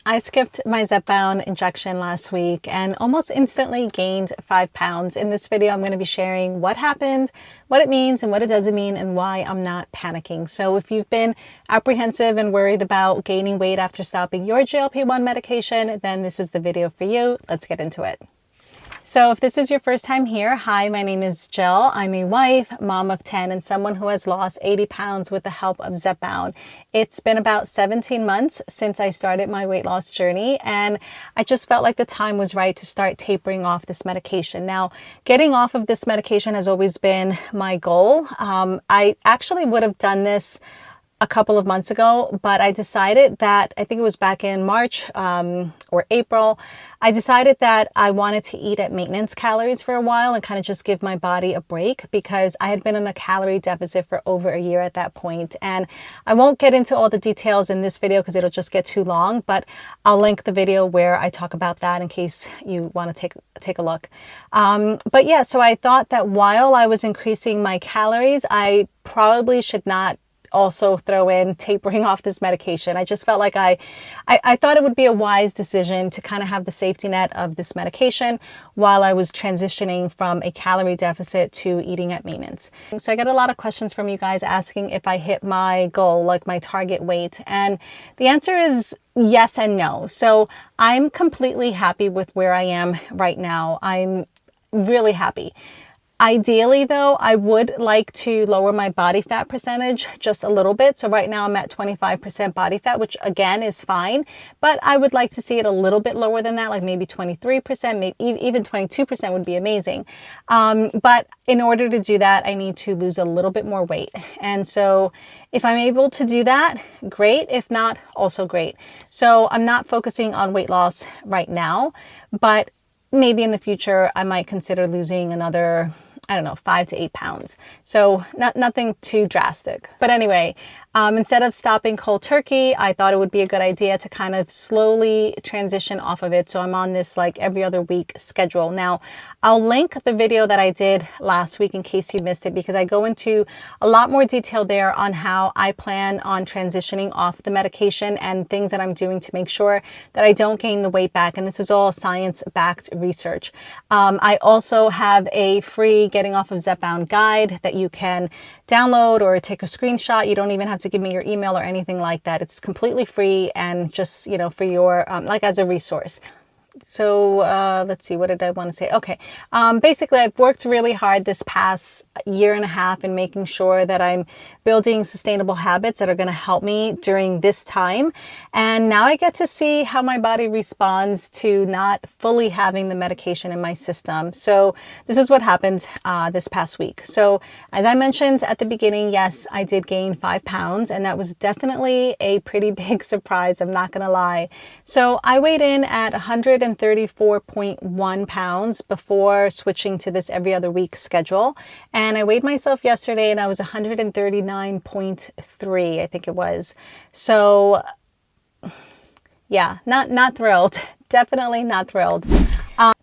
I skipped my Zepbound injection last week and almost instantly gained 5 pounds. In this video, I'm going to be sharing what happened, what it means and what it doesn't mean, and why I'm not panicking. So if you've been apprehensive and worried about gaining weight after stopping your GLP-1 medication, then this is the video for you. Let's get into it. So if this is your first time here, hi, my name is Jill. I'm a wife, mom of 10, and someone who has lost 80 pounds with the help of Zepbound. It's been about 17 months since I started my weight loss journey, and I just felt like the time was right to start tapering off this medication. Now, getting off of this medication has always been my goal. I actually would have done this a couple of months ago, but I decided that, I think it was back in March or April, I decided that I wanted to eat at maintenance calories for a while and kind of just give my body a break, because I had been in a calorie deficit for over a year at that point. And I won't get into all the details in this video because it'll just get too long, but I'll link the video where I talk about that in case you want to take a look. But yeah, so I thought that while I was increasing my calories, I probably should not also throw in tapering off this medication. I just felt like I thought it would be a wise decision to kind of have the safety net of this medication while I was transitioning from a calorie deficit to eating at maintenance. So I got a lot of questions from you guys asking if I hit my goal, like my target weight. And the answer is yes and no. So I'm completely happy with where I am right now. I'm really happy. Ideally, though, I would like to lower my body fat percentage just a little bit. So right now I'm at 25% body fat, which again is fine, but I would like to see it a little bit lower than that, like maybe 23%, maybe even 22% would be amazing. But in order to do that, I need to lose a little bit more weight. And so if I'm able to do that, great. If not, also great. So I'm not focusing on weight loss right now, but maybe in the future, I might consider losing another, I don't know, 5 to 8 pounds. So nothing too drastic. But anyway, instead of stopping cold turkey, I thought it would be a good idea to kind of slowly transition off of it. So I'm on this like every other week schedule. Now, I'll link the video that I did last week in case you missed it, because I go into a lot more detail there on how I plan on transitioning off the medication and things that I'm doing to make sure that I don't gain the weight back. And this is all science-backed research. I also have a free Getting Off of Zepbound guide that you can download or take a screenshot. You don't even have to give me your email or anything like that. It's completely free and just, you know, for your, like as a resource. So let's see, what did I want to say? Okay. Basically, I've worked really hard this past year and a half in making sure that I'm building sustainable habits that are going to help me during this time. And now I get to see how my body responds to not fully having the medication in my system. So this is what happened this past week. So as I mentioned at the beginning, yes, I did gain 5 pounds, and that was definitely a pretty big surprise. I'm not going to lie. So I weighed in at 134.1 pounds before switching to this every other week schedule. And I weighed myself yesterday and I was 139.3, I think it was. So yeah, not thrilled. Definitely not thrilled.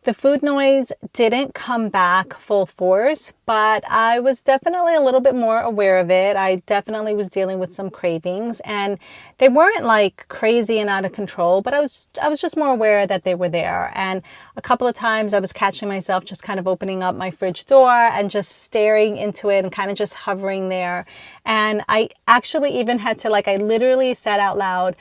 The food noise didn't come back full force, but I was definitely a little bit more aware of it. I definitely was dealing with some cravings, and they weren't like crazy and out of control, but I was just more aware that they were there. And a couple of times I was catching myself just kind of opening up my fridge door and just staring into it and kind of just hovering there. And I actually even had to, like, I literally said out loud,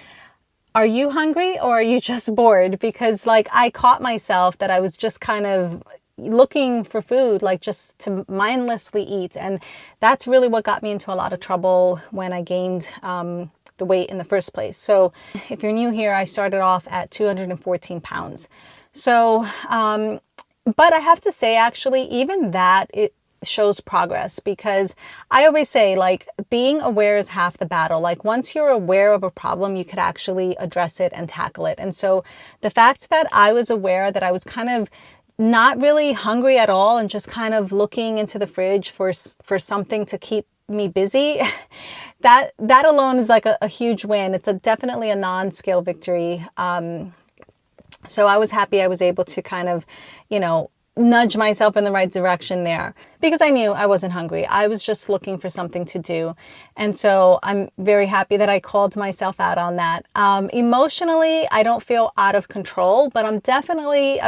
"Are you hungry or are you just bored?" Because like I caught myself that I was just kind of looking for food, like just to mindlessly eat. And that's really what got me into a lot of trouble when I gained the weight in the first place. So if you're new here, I started off at 214 pounds. So, but I have to say, actually, even that, it shows progress, because I always say, like, being aware is half the battle. Like, once you're aware of a problem, you could actually address it and tackle it. And so the fact that I was aware that I was kind of not really hungry at all and just kind of looking into the fridge for something to keep me busy, that alone is like a huge win. It's definitely a non-scale victory. So I was happy I was able to kind of, you know, nudge myself in the right direction there, because I knew I wasn't hungry. I was just looking for something to do. And so I'm very happy that I called myself out on that. Emotionally, I don't feel out of control, but I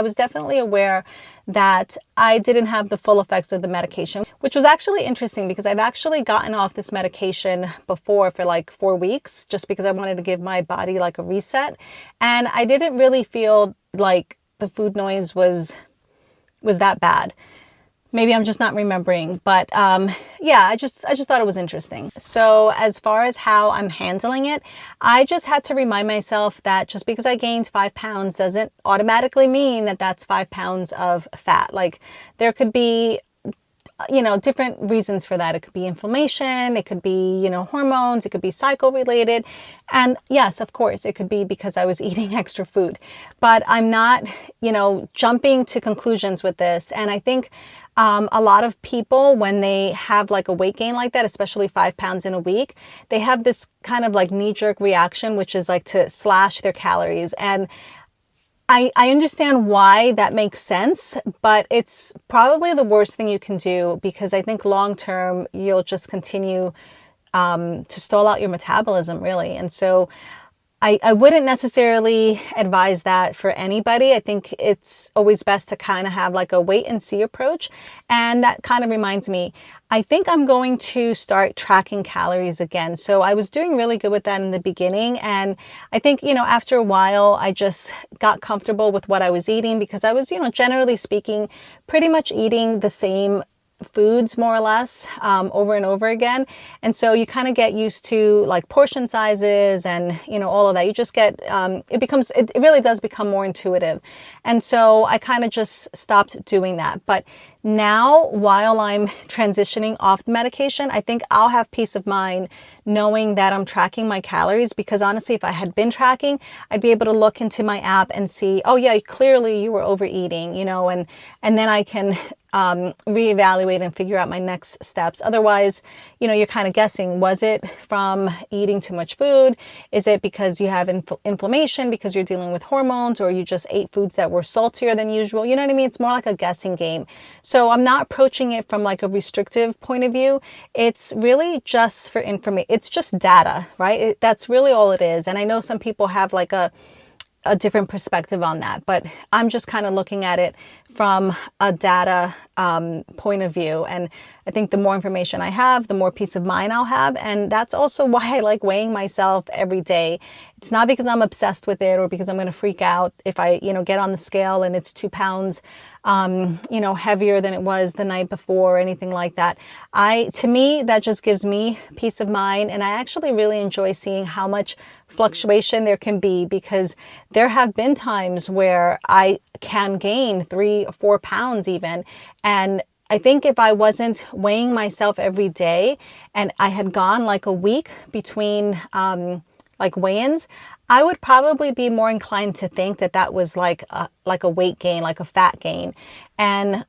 was definitely aware that I didn't have the full effects of the medication, which was actually interesting because I've actually gotten off this medication before for like 4 weeks, just because I wanted to give my body like a reset. And I didn't really feel like the food noise was that bad. Maybe I'm just not remembering, but yeah, I just thought it was interesting. So as far as how I'm handling it, I just had to remind myself that just because I gained 5 pounds doesn't automatically mean that that's 5 pounds of fat. Like, there could be, you know, different reasons for that. It could be inflammation, it could be, you know, hormones, it could be cycle related. And yes, of course, it could be because I was eating extra food, but I'm not, you know, jumping to conclusions with this. And I think a lot of people, when they have like a weight gain like that, especially 5 pounds in a week, they have this kind of like knee-jerk reaction, which is like to slash their calories. And I understand why that makes sense, but it's probably the worst thing you can do, because I think long term you'll just continue to stall out your metabolism, really. And so I wouldn't necessarily advise that for anybody. I think it's always best to kind of have like a wait and see approach. And that kind of reminds me, I think I'm going to start tracking calories again. So I was doing really good with that in the beginning. And I think, you know, after a while, I just got comfortable with what I was eating, because I was, you know, generally speaking, pretty much eating the same foods more or less over and over again. And so you kind of get used to like portion sizes and, you know, all of that. You just get, it really does become more intuitive. And so I kind of just stopped doing that. But now, while I'm transitioning off the medication, I think I'll have peace of mind knowing that I'm tracking my calories, because honestly, if I had been tracking, I'd be able to look into my app and see, oh yeah, clearly you were overeating, you know, and then I can reevaluate and figure out my next steps. Otherwise, you know, you're kind of guessing, was it from eating too much food? Is it because you have inflammation because you're dealing with hormones, or you just ate foods that were saltier than usual? You know what I mean? It's more like a guessing game. So I'm not approaching it from like a restrictive point of view. It's really just for information. It's just data, right? That's really all it is. And I know some people have like a different perspective on that, but I'm just kind of looking at it from a data point of view. And I think the more information I have, the more peace of mind I'll have. And that's also why I like weighing myself every day. It's not because I'm obsessed with it or because I'm going to freak out if I, you know, get on the scale and it's 2 pounds, you know, heavier than it was the night before or anything like that. To me, that just gives me peace of mind. And I actually really enjoy seeing how much fluctuation there can be, because there have been times where I can gain 3 or 4 pounds even. And I think if I wasn't weighing myself every day and I had gone like a week between like weigh-ins, I would probably be more inclined to think that that was like a weight gain, like a fat gain. And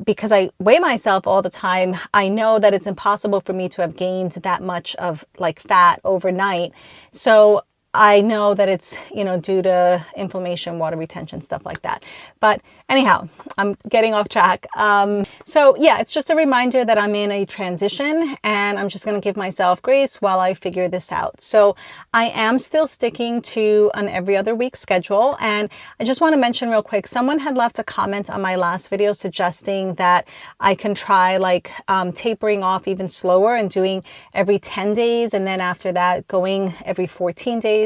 because I weigh myself all the time, I know that it's impossible for me to have gained that much of like fat overnight. So I know that it's, you know, due to inflammation, water retention, stuff like that. But anyhow, I'm getting off track. So yeah, it's just a reminder that I'm in a transition and I'm just going to give myself grace while I figure this out. So I am still sticking to an every other week schedule. And I just want to mention real quick, someone had left a comment on my last video suggesting that I can try like tapering off even slower and doing every 10 days. And then after that, going every 14 days.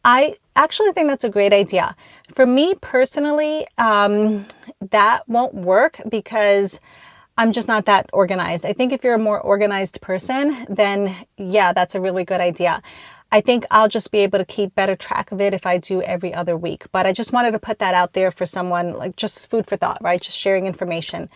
I actually think that's a great idea. For me personally, that won't work because I'm just not that organized. I think if you're a more organized person, then yeah, that's a really good idea. I think I'll just be able to keep better track of it if I do every other week. But I just wanted to put that out there for someone, like just food for thought, right? Just sharing information.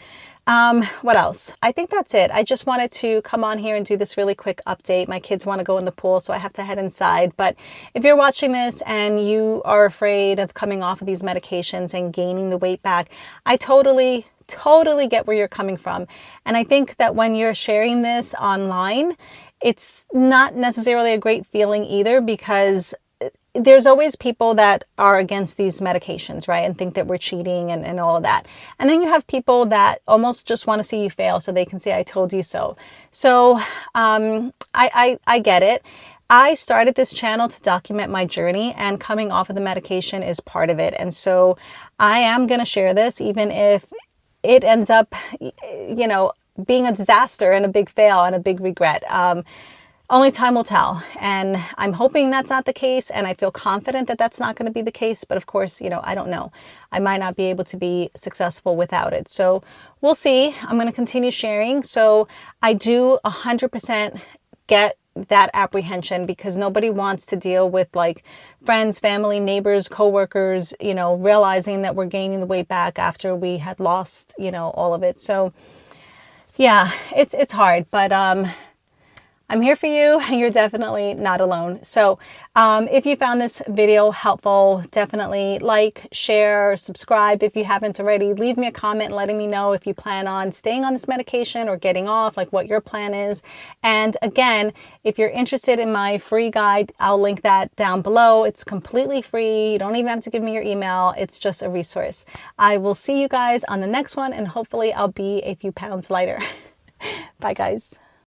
What else? I think that's it. I just wanted to come on here and do this really quick update. My kids want to go in the pool, so I have to head inside. But if you're watching this and you are afraid of coming off of these medications and gaining the weight back, I totally get where you're coming from. And I think that when you're sharing this online, it's not necessarily a great feeling either, because there's always people that are against these medications, right? And think that we're cheating and all of that. And then you have people that almost just want to see you fail so they can say, I told you so. So I get it. I started this channel to document my journey, and coming off of the medication is part of it. And so I am going to share this, even if it ends up, you know, being a disaster and a big fail and a big regret. Only time will tell. And I'm hoping that's not the case. And I feel confident that that's not going to be the case. But of course, you know, I don't know. I might not be able to be successful without it. So we'll see. I'm going to continue sharing. So I do 100% get that apprehension, because nobody wants to deal with like friends, family, neighbors, coworkers, you know, realizing that we're gaining the weight back after we had lost, you know, all of it. So yeah, it's hard, but I'm here for you, and you're definitely not alone. So if you found this video helpful, definitely like, share, subscribe if you haven't already. Leave me a comment letting me know if you plan on staying on this medication or getting off, like what your plan is. And again, if you're interested in my free guide, I'll link that down below. It's completely free. You don't even have to give me your email. It's just a resource. I will see you guys on the next one, and hopefully I'll be a few pounds lighter. Bye, guys.